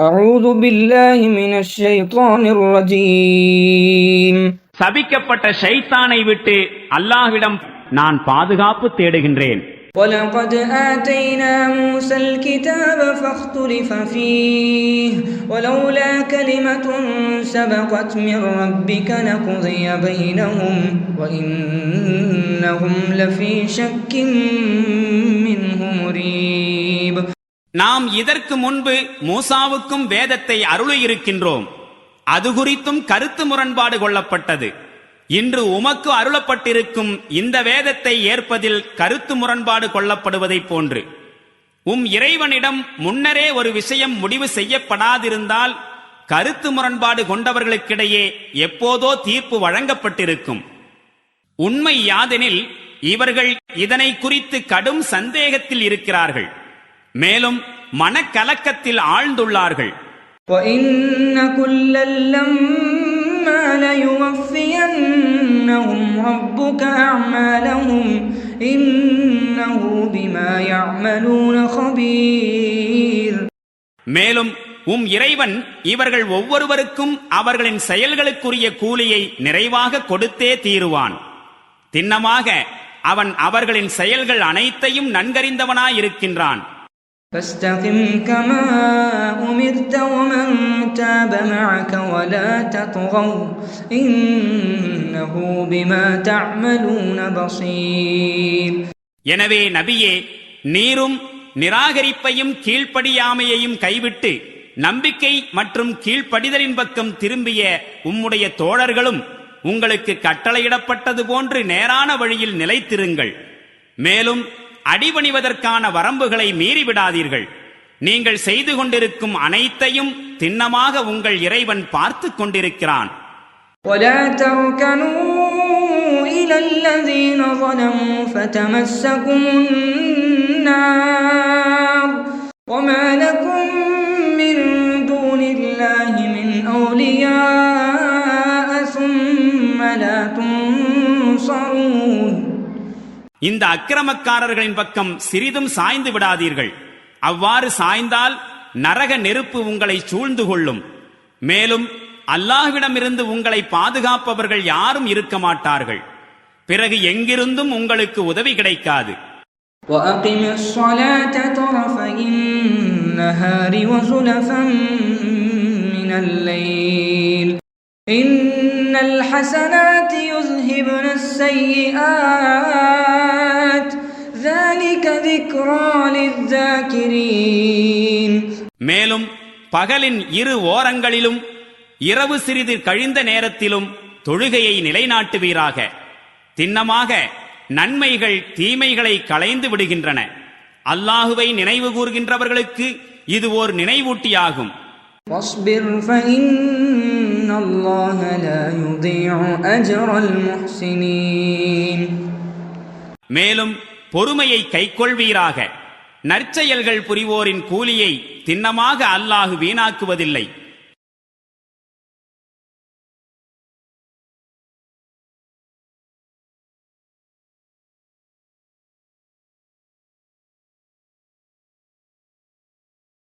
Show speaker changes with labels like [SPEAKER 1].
[SPEAKER 1] أعوذ بالله من الشيطان الرجيم.
[SPEAKER 2] சபிக்கப்பட்ட ஷைத்தானை விட்டு அல்லாஹ்விடம் நான் பாதுகாப்பு தேடுகின்றேன்.
[SPEAKER 1] وَلَقَدْ آتَيْنَا مُوسَى الْكِتَابَ فَاخْتُلِفَ فِيهِ وَلَوْلَا كَلِمَةٌ سَبَقَتْ مِنْ رَبِّكَ لَقُضِيَ بَيْنَهُمْ وَإِنَّهُمْ لَفِي شَكٍّ مِّنْهُ مُرِيبٍ.
[SPEAKER 2] நாம் இதற்கு முன்பு மூசாவுக்கும் வேதத்தை அருளியிருக்கின்றோம். அது குறித்தும் கருத்து முரண்பாடு கொள்ளப்பட்டது. இன்று உமக்கு அருளப்பட்டிருக்கும் இந்த வேதத்தை ஏற்பதில் கருத்து முரண்பாடு கொள்ளப்படுவதைப் போன்று இறைவனிடம் முன்னரே ஒரு விஷயம் முடிவு செய்யப்படாதிருந்தால் கருத்து முரண்பாடு கொண்டவர்களுக்கிடையே எப்போதோ தீர்ப்பு வழங்கப்பட்டிருக்கும். உண்மை யாதெனில் இவர்கள் இதனை குறித்து கடும் சந்தேகத்தில் இருக்கிறார்கள், மேலும் மனக்கலக்கத்தில் ஆழ்ந்துள்ளார்கள். மேலும் இறைவன் இவர்கள் ஒவ்வொருவருக்கும் அவர்களின் செயல்களுக்குரிய கூலியை நிறைவாக கொடுத்தே தீருவான். திண்ணமாக அவன் அவர்களின் செயல்கள் அனைத்தையும் நன்கறிந்தவனாயிருக்கின்றான்.
[SPEAKER 1] فاستقم كما أمرت ومن تاب معك ولا تطغوا إنه بما تعملون بصير.
[SPEAKER 2] எனவே நபியே, நீரும் நிராகரிப்பையும் கீழ்ப்படியாமையையும் கைவிட்டு நம்பிக்கை மற்றும் கீழ்ப்படிதலின் பக்கம் திரும்பிய உம்முடைய தோழர்களும் உங்களுக்கு கட்டளையிடப்பட்டது போன்று நேரான வழியில் நிலைத்திருங்கள். மேலும் அடிபணிவதற்கான வரம்புகளை மீறிவிடாதீர்கள். நீங்கள் செய்து கொண்டிருக்கும் அனைத்தையும் திண்ணமாக உங்கள் இறைவன் பார்த்து கொண்டிருக்கிறான்.
[SPEAKER 1] وَلَا تَرْكَنُوا إِلَى الَّذِينَ ظَلَمُوا فَتَمَسَّكُمُ النَّارُ وَمَا لَكُم مِّن دُونِ اللَّهِ مِنْ أَوْلِيَاءَ ثُمَّ لَا تُنصَرُونَ.
[SPEAKER 2] இந்த அக்கிரமக்காரர்களின் பக்கம் சிறிதும் சாய்ந்து விடாதீர்கள். அவ்வாறு சாய்ந்தால் நரக நெருப்பு உங்களை சூழ்ந்து கொள்ளும். மேலும் அல்லாஹ்விடமிருந்து உங்களை பாதுகாப்பவர்கள் யாரும் இருக்க மாட்டார்கள். பிறகு எங்கிருந்தும் உங்களுக்கு உதவி கிடைக்காது.
[SPEAKER 1] وَأَقِمِ الصَّلَاةَ طَرَفَيِ النَّهَارِ وَزُلَفًا مِّنَ اللَّيْلِ إِنَّ الْحَسَنَاتِ يُذْهِبْنَ السَّيِّئَاتِ ذَلِكَ ذِكْرَى لِلذَّاكِرِينَ.
[SPEAKER 2] மேலும் பகலின் இரு ஓரங்களிலும் இரவு சிறிது கழிந்த நேரத்திலும் தொழுகையை நிலைநாட்டுவீராக. திண்ணமாக நன்மைகள் தீமைகளை களைந்து விடுகின்றன. அல்லாஹுவை நினைவு கூர்கின்றவர்களுக்கு இது ஓர் நினைவூட்டியாகும்.
[SPEAKER 1] وَاصْبِرْ فَإِنَّ اللَّهَ لَا يُضِيعُ أَجْرَ الْمُحْسِنِينَ.
[SPEAKER 2] மேலும் பொறுமையை கைக்கொள்வீராக. நற்செயல்கள் புரிவோரின் கூலியை திண்ணமாக அல்லாஹு வீணாக்குவதில்லை.